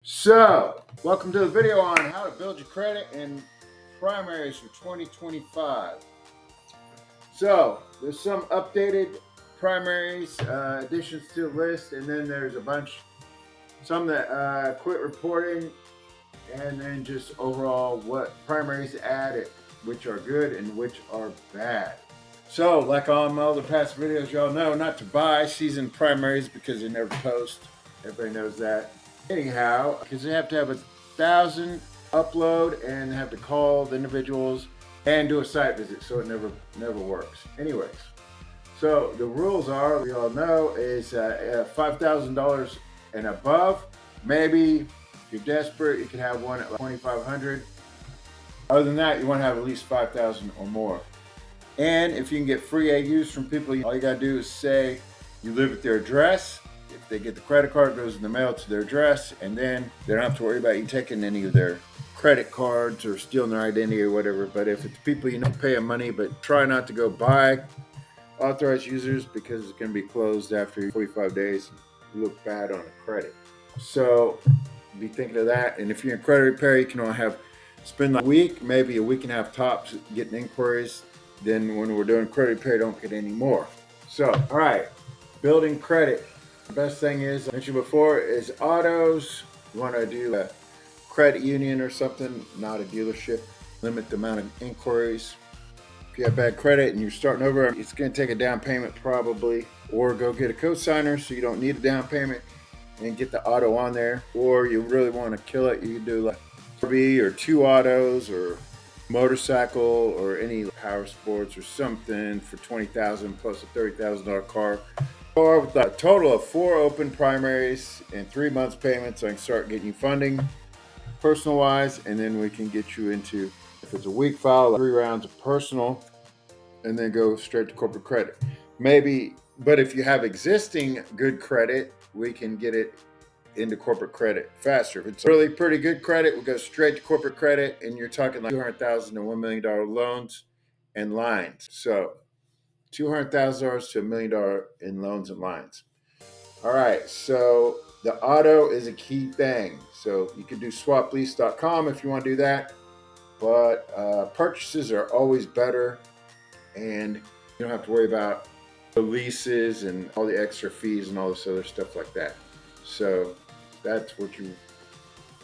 So, welcome to the video on how to build your credit and primaries for 2025. So, there's some updated primaries, additions to the list, and then there's a bunch, some that quit reporting, and then just overall what primaries added, which are good and which are bad. So, like on my other past videos, y'all know not to buy seasoned primaries because they never post. Everybody knows that. Anyhow, because they have to have 1,000 upload and have to call the individuals and do a site visit, so it never works. Anyways, so the rules are, we all know, is $5,000 and above. Maybe if you're desperate, you can have one at like 2,500. Other than that, you want to have at least 5,000 or more. And if you can get free AUs from people, all you gotta do is say you live at their address. If they get the credit card, it goes in the mail to their address, and then they don't have to worry about you taking any of their credit cards or stealing their identity or whatever. But if it's people you know, pay them money, but try not to go buy authorized users because it's gonna be closed after 45 days. You look bad on a credit. So be thinking of that. And if you're in credit repair, you can only spend like a week, maybe a week and a half tops getting inquiries. Then when we're doing credit repair, don't get any more. So, all right, building credit. The best thing is, I mentioned before, is autos. You want to do a credit union or something, not a dealership. Limit the amount of inquiries. If you have bad credit and you're starting over, it's going to take a down payment probably, or go get a cosigner so you don't need a down payment and get the auto on there. Or you really want to kill it, you can do like RV or 2 autos or motorcycle or any power sports or something for $20,000 plus a $30,000 car. Or with a total of 4 open primaries and 3 months payments, I can start getting you funding personal wise, and then we can get you into, if it's a weak file, 3 rounds of personal, and then go straight to corporate credit. Maybe, but if you have existing good credit, we can get it into corporate credit faster. If it's really pretty good credit, we'll go straight to corporate credit, and you're talking like $200,000 to $1 million loans and lines. So $200,000 to $1 million in loans and lines. All right, so the auto is a key thing. So you can do swaplease.com if you want to do that, but purchases are always better, and you don't have to worry about the leases and all the extra fees and all this other stuff like that. So that's what you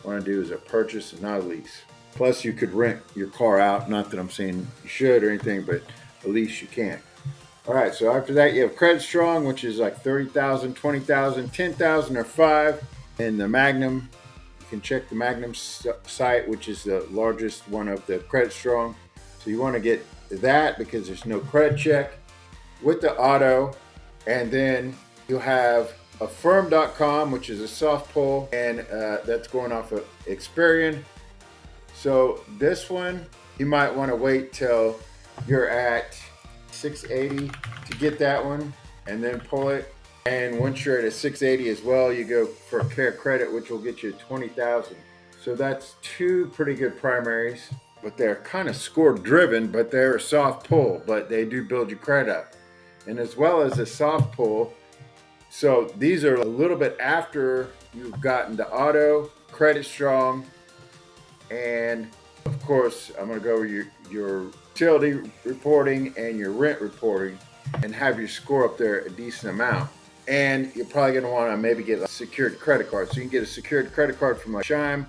want to do, is a purchase and not a lease. Plus, you could rent your car out. Not that I'm saying you should or anything, but at least you can. All right, so after that, you have Credit Strong, which is like 30,000, 20,000, 10,000, or 5. And the Magnum, you can check the Magnum site, which is the largest one of the Credit Strong. So you want to get that because there's no credit check with the auto. And then you have affirm.com, which is a soft pull, and that's going off of Experian. So this one, you might want to wait till you're at 680 to get that one and then pull it. And once you're at a 680 as well, you go for Care Credit, which will get you 20,000. So that's 2 pretty good primaries, but they're kind of score driven, but they're a soft pull, but they do build your credit up. And as well as a soft pull, so these are a little bit after you've gotten the auto, Credit Strong, and of course, I'm going to go over your utility reporting and your rent reporting and have your score up there a decent amount. And you're probably going to want to maybe get a secured credit card. So you can get a secured credit card from like Chime,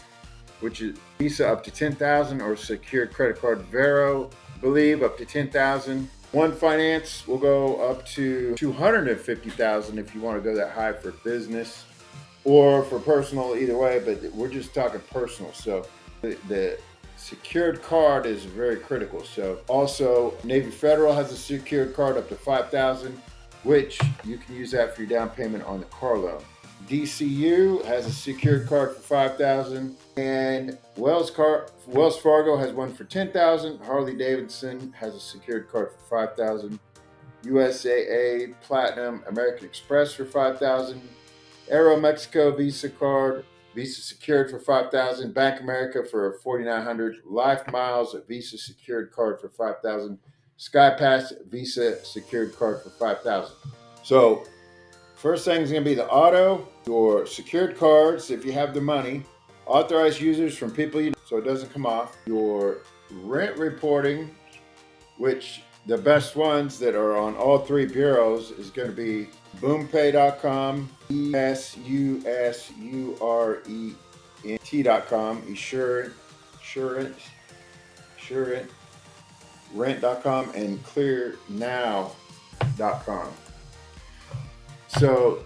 which is Visa up to 10,000, or secured credit card Vero, I believe, up to 10,000. One Finance will go up to 250,000 if you want to go that high for business or for personal, either way, but we're just talking personal. So the secured card is very critical. So also Navy Federal has a secured card up to 5,000, which you can use that for your down payment on the car loan. DCU has a secured card for 5,000, and Wells Fargo has one for 10,000. Harley Davidson has a secured card for 5,000. USAA Platinum American Express for 5,000. Aero Mexico Visa card, Visa secured for 5,000. Bank America for 4,900. Life Miles Visa secured card for 5,000. SkyPass Visa secured card for 5,000. So first thing is going to be the auto, your secured cards if you have the money, authorized users from people you know, so it doesn't come off. Your rent reporting, which the best ones that are on all three bureaus is going to be boompay.com, esurent.com, assurant, rent.com, and clearnow.com. So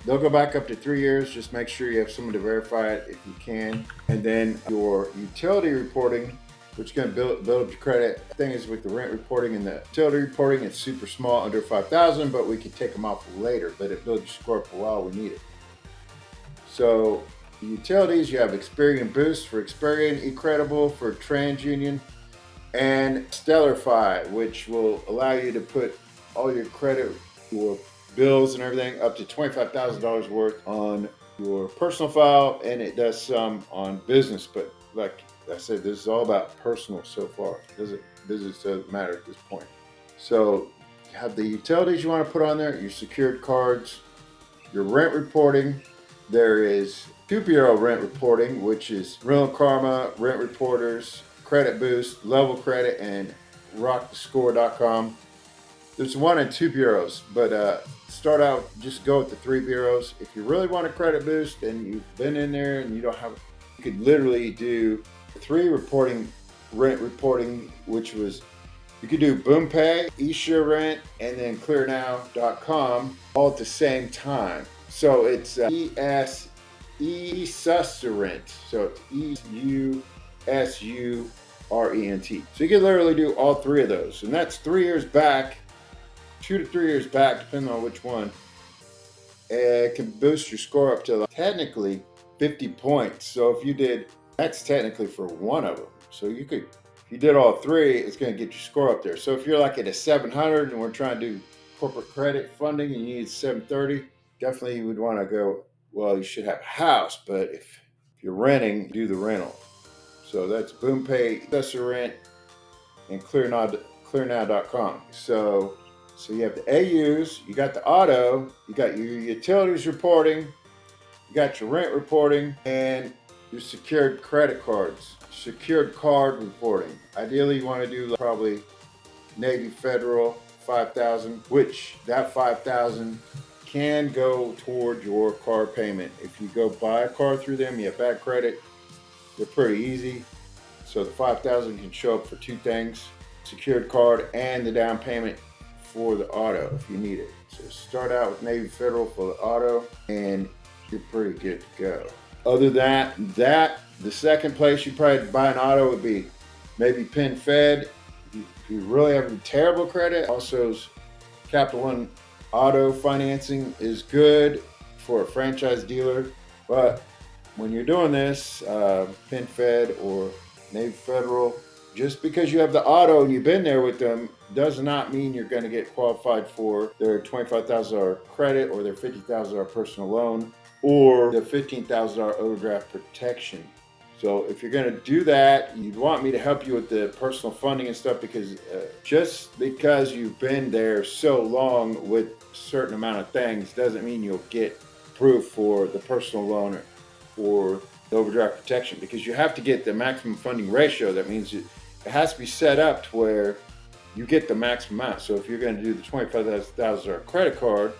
they'll go back up to 3 years. Just make sure you have someone to verify it if you can. And then your utility reporting, which is going to build up your credit. The thing is with the rent reporting and the utility reporting, it's super small, under 5,000, but we can take them off later. But it builds your score for a while we need it. So the utilities, you have Experian Boost for Experian, eCredible for TransUnion, and Stellarify, which will allow you to put all your credit, your bills and everything up to $25,000 worth on your personal file, and it does some on business. But like I said, this is all about personal so far. Business doesn't matter at this point. So you have the utilities you want to put on there, your secured cards, your rent reporting. There is 2-bureau rent reporting, which is Real Karma, Rent Reporters, Credit Boost, Level Credit, and rockthescore.com. There's 1 and 2 bureaus, but start out, just go with the 3 bureaus. If you really want a credit boost and you've been in there and you don't have, you could literally do 3 rent reporting, which was, you could do BoomPay, eSurent, and then clearnow.com all at the same time. So it's eSurent. So it's EUSURENT. So you can literally do all 3 of those. And that's 3 years back, 2 to 3 years back, depending on which one. It can boost your score up to technically 50 points. So if you did, that's technically for 1 of them. So you could, if you did all 3, it's going to get your score up there. So if you're like at a 700 and we're trying to do corporate credit funding and you need 730, definitely you would want to go, well, you should have a house, but if you're renting, do the rental. So that's BoomPay, eSurent, and clearnow.com. So you have the AUs, you got the auto, you got your utilities reporting, you got your rent reporting, and your secured credit cards, secured card reporting. Ideally, you want to do probably Navy Federal 5,000, which that 5,000 can go toward your car payment. If you go buy a car through them, you have bad credit, they're pretty easy. So the 5,000 can show up for 2 things: secured card and the down payment for the auto if you need it. So start out with Navy Federal for the auto and you're pretty good to go. Other than that, the second place you probably buy an auto would be maybe PenFed. If you really have terrible credit, also Capital One auto financing is good for a franchise dealer. But when you're doing this, PenFed or Navy Federal, just because you have the auto and you've been there with them does not mean you're going to get qualified for their $25,000 credit or their $50,000 personal loan or the $15,000 overdraft protection. So if you're going to do that, you'd want me to help you with the personal funding and stuff, because just because you've been there so long with a certain amount of things doesn't mean you'll get approved for the personal loan or the overdraft protection, because you have to get the maximum funding ratio. That means it has to be set up to where you get the maximum amount. So if you're going to do the $25,000 credit card,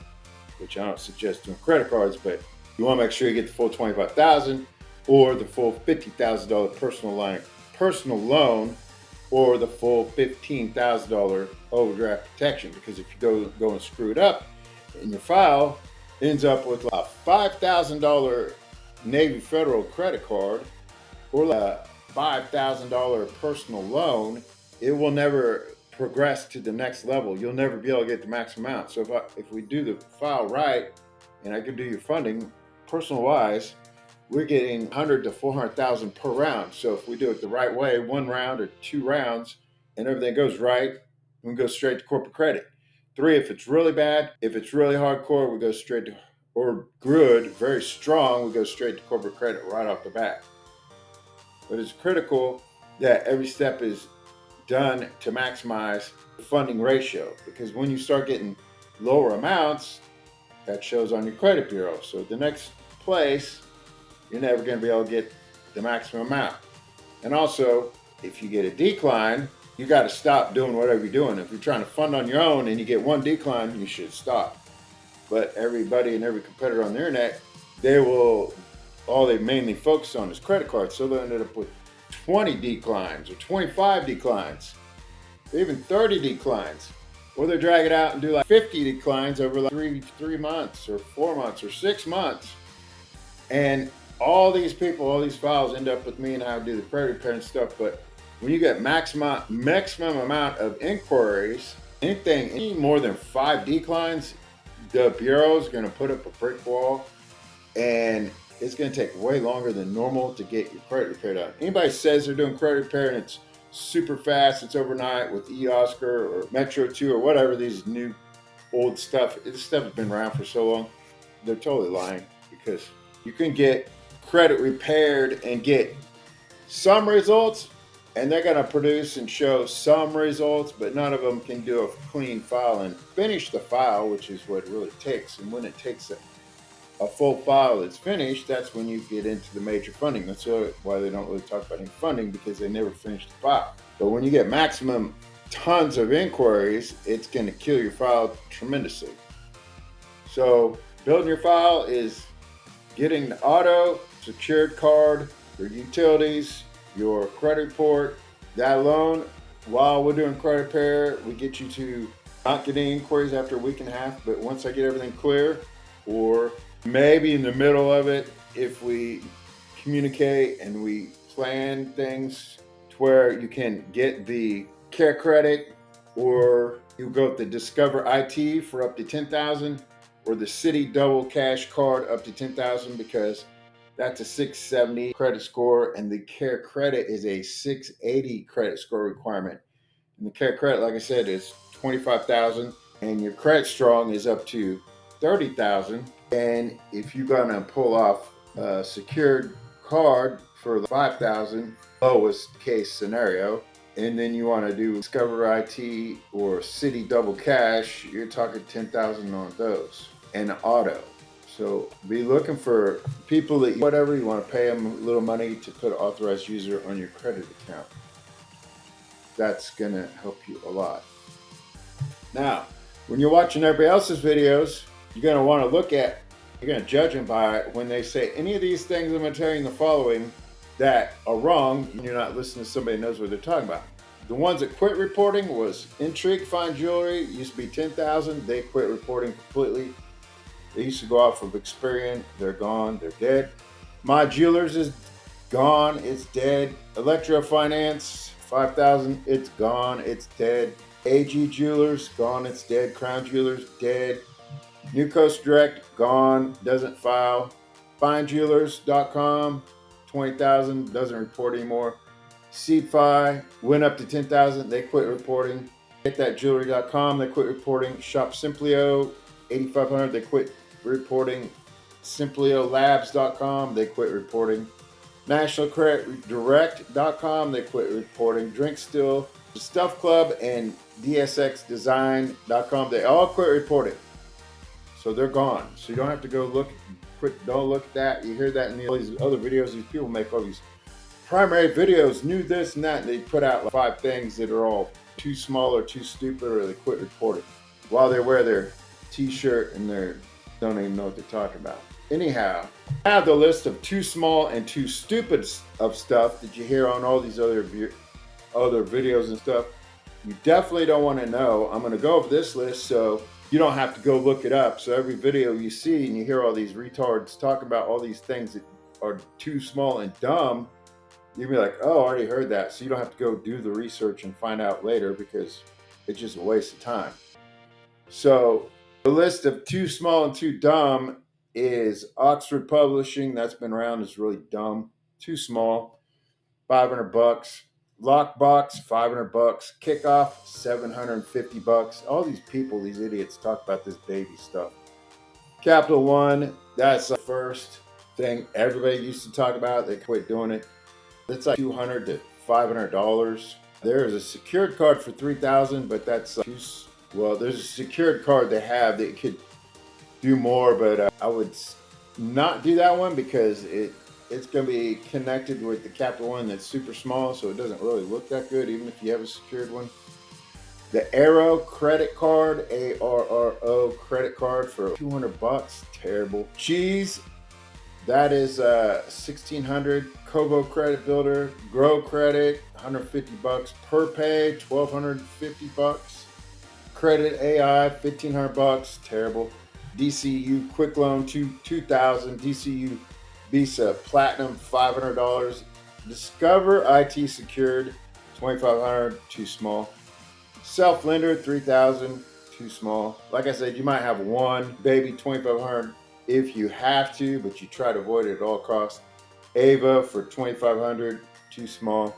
which I don't suggest doing credit cards, but you want to make sure you get the full $25,000 or the full $50,000 personal loan or the full $15,000 overdraft protection. Because if you go and screw it up and your file ends up with a $5,000 Navy Federal credit card or a $5,000 personal loan, it will never progress to the next level. You'll never be able to get the max amount. So if we do the file right and I can do your funding personal wise, we're getting 100 to 400,000 per round. So if we do it the right way, 1 round or 2 rounds, and everything goes right, we go straight to corporate credit. 3, if it's really bad, if it's really hardcore, we go straight to, or good, very strong, we go straight to corporate credit right off the bat. But it's critical that every step is done to maximize the funding ratio, because when you start getting lower amounts, that shows on your credit bureau. So the next place, you're never going to be able to get the maximum amount. And also, if you get a decline, you got to stop doing whatever you're doing. If you're trying to fund on your own and you get one decline, you should stop. But everybody and every competitor on the internet, all they mainly focus on is credit cards. So they ended up with 20 declines or 25 declines, or even 30 declines. Or they drag it out and do like 50 declines over like three months or 4 months or 6 months. And all these people, all these files end up with me and how to do the credit repair and stuff. But when you get maximum amount of inquiries, any more than 5 declines, the bureau is going to put up a brick wall, and it's going to take way longer than normal to get your credit repair done. Anybody says they're doing credit repair and it's super fast, it's overnight with eOscar or Metro 2 or whatever, these new old stuff, this stuff has been around for so long, they're totally lying, because you can get credit repaired and get some results, and they're going to produce and show some results, but none of them can do a clean file and finish the file, which is what it really takes. And when it takes a full file that's finished, that's when you get into the major funding. That's why they don't really talk about any funding, because they never finish the file. But when you get maximum tons of inquiries, it's going to kill your file tremendously. So building your file is getting the auto, secured card, your utilities, your credit report, that loan. While we're doing credit repair, we get you to not get any inquiries after a week and a half, but once I get everything clear, or maybe in the middle of it, if we communicate and we plan things to where you can get the care credit, or you go with the Discover IT for up to $10,000, or the City Double Cash Card up to $10,000, because that's a 670 credit score, and the care credit is a 680 credit score requirement. And the care credit, like I said, is $25,000, and your credit strong is up to $30,000. And if you're gonna pull off a secured card for the $5,000, lowest case scenario, and then you want to do Discover IT or City Double Cash, you're talking $10,000 on those, and auto. So be looking for people that whatever you want to pay them a little money to put an authorized user on your credit account. That's going to help you a lot. Now, when you're watching everybody else's videos, you're going to want to you're going to judge them by when they say any of these things I'm going to tell you in the following that are wrong, and you're not listening to somebody who knows what they're talking about. The ones that quit reporting was Intrigue Fine Jewelry, used to be $10,000. They quit reporting completely. They used to go off of Experian. They're gone. They're dead. My Jewelers is gone. It's dead. Electro Finance, $5,000. It's gone. It's dead. AG Jewelers, gone. It's dead. Crown Jewelers, dead. New Coast Direct, gone. Doesn't file. FineJewelers.com, $20,000. Doesn't report anymore. Seedfi went up to $10,000. They quit reporting. GetThatJewelry.com, they quit reporting. Shop Simplio, $8,500. They quit reporting. SimplioLabs.com, they quit reporting. NationalCreditDirect.com, they quit reporting. DrinkStill, The Stuff Club, and DSXDesign.com, they all quit reporting. So they're gone. So you don't have to go don't look at that. You hear that in all these other videos. These people make all these primary videos, new this and that, and they put out like 5 things that are all too small or too stupid, or they quit reporting while they wear their t-shirt and they don't even know what they're talking about. Anyhow, I have the list of too small and too stupid of stuff that you hear on all these other videos and stuff. You definitely don't want to know. I'm going to go over this list so you don't have to go look it up. So every video you see and you hear all these retards talking about all these things that are too small and dumb, you'll be like, oh, I already heard that. So you don't have to go do the research and find out later, because it's just a waste of time. So the list of too small and too dumb is Oxford Publishing. That's been around. It's really dumb. Too small, $500. Lockbox, $500. Kickoff, $750. All these people, these idiots, talk about this baby stuff. Capital One, that's the first thing everybody used to talk about. They quit doing it. It's like $200 to $500. There is a secured card for $3,000, but that's there's a secured card they have that could do more, but I would not do that one because it's going to be connected with the Capital One that's super small, so it doesn't really look that good, even if you have a secured one. The Arrow credit card, ARRO credit card for $200, terrible. Cheese, that is 1,600. Kobo Credit Builder, Grow Credit, $150. PerPay, $1,250. Credit AI, $1,500, terrible. DCU Quick Loan, $2,000. DCU Visa Platinum, $500. Discover IT Secured, $2,500, too small. Self Lender, $3,000, too small. Like I said, you might have one baby, $2,500 if you have to, but you try to avoid it at all costs. Ava for $2,500, too small.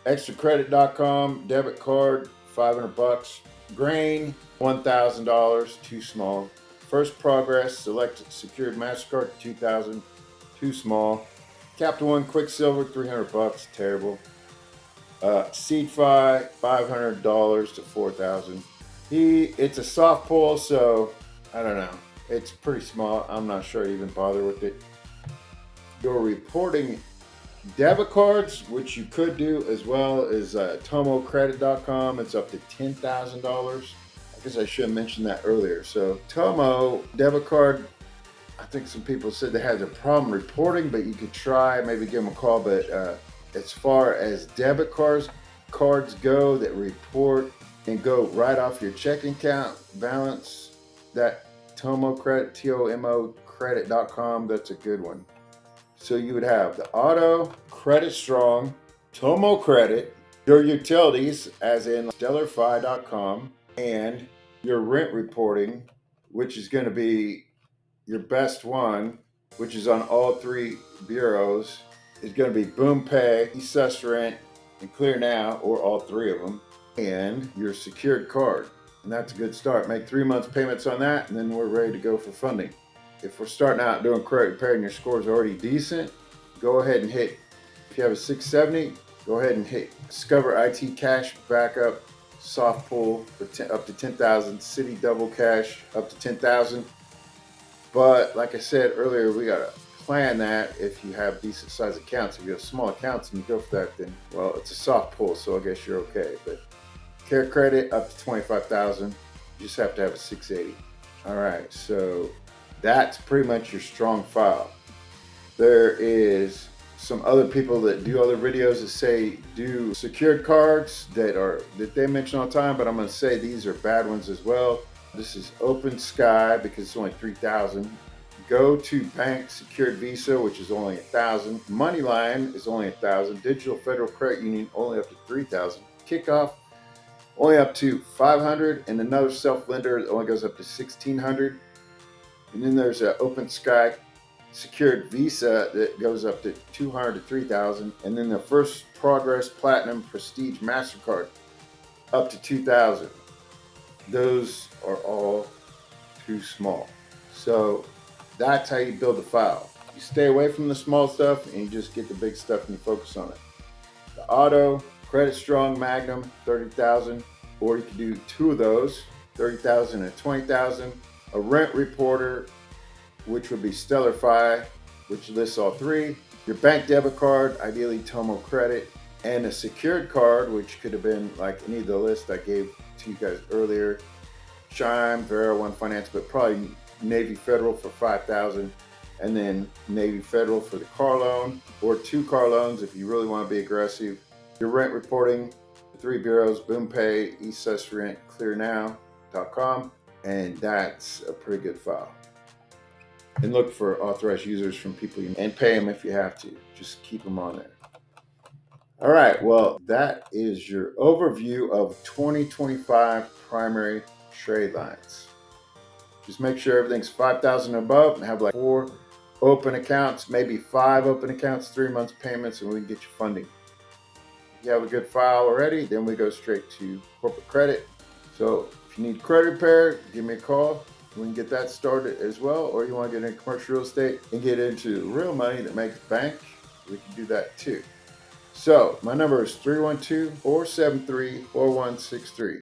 Extracredit.com debit card, $500. Grain, $1,000, too small. First Progress selected secured MasterCard, $2,000, too small. Capital One Quicksilver, $300, terrible. SeedFi, $500 to $4,000. It's a soft pull, so I don't know. It's pretty small. I'm not sure I'd even bother with it. Your reporting debit cards, which you could do as well, is TomoCredit.com. It's up to $10,000. I guess I should have mentioned that earlier. So Tomo debit card, I think some people said they had a problem reporting, but you could try, maybe give them a call. But as far as debit cards go that report and go right off your checking account balance, that Tomo Credit, TOMO Credit.com, that's a good one. So you would have the auto, Credit Strong, Tomo Credit, your utilities, as in StellarFi.com, and your rent reporting, which is going to be your best one, which is on all three bureaus, is going to be Boom Pay, Assess Rent, and Clear Now, or all three of them, and your secured card. And that's a good start. Make 3 months payments on that, and then we're ready to go for funding. If we're starting out doing credit repair and your score is already decent, go ahead and hit, if you have a 670, go ahead and hit Discover IT Cash Backup, Soft Pull for up to $10,000, City Double Cash up to $10,000. But like I said earlier, we got to plan that if you have decent size accounts. If you have small accounts and you go for that, then, well, it's a soft pull, so I guess you're okay. But Care Credit up to $25,000, you just have to have a 680. All right, so that's pretty much your strong file. There is some other people that do other videos that say do secured cards that they mention all the time, but I'm going to say these are bad ones as well. This is Open Sky because it's only $3,000. Go to Bank Secured Visa, which is only $1,000. Moneyline is only $1,000. Digital Federal Credit Union only up to $3,000. Kickoff only up to $500, and another self lender only goes up to $1,600. And then there's an Open Sky Secured Visa that goes up to $200 to $3,000, and then the First Progress Platinum Prestige MasterCard up to $2,000. Those are all too small. So that's how you build a file. You stay away from the small stuff and you just get the big stuff and you focus on it. The auto, Credit Strong Magnum, $30,000, or you can do two of those, $30,000 and $20,000. A rent reporter, which would be StellarFi, which lists all three. Your bank debit card, ideally Tomo Credit, and a secured card, which could have been like any of the list I gave to you guys earlier. Chime, Vera, One Finance, but probably Navy Federal for $5,000, and then Navy Federal for the car loan, or 2 car loans if you really want to be aggressive. Your rent reporting, the 3 bureaus, Boom Pay, Assess Rent, ClearNow.com, and that's a pretty good file. And look for authorized users from people and pay them if you have to. Just keep them on there. All right, well, that is your overview of 2025 primary trade lines. Just make sure everything's 5,000 above and have like 4 open accounts, maybe 5 open accounts, 3 months payments, and we can get you funding. If you have a good file already, then we go straight to corporate credit. So if you need credit repair, give me a call. We can get that started as well. Or you want to get into commercial real estate and get into real money that makes bank, we can do that too. So my number is 312-473-4163.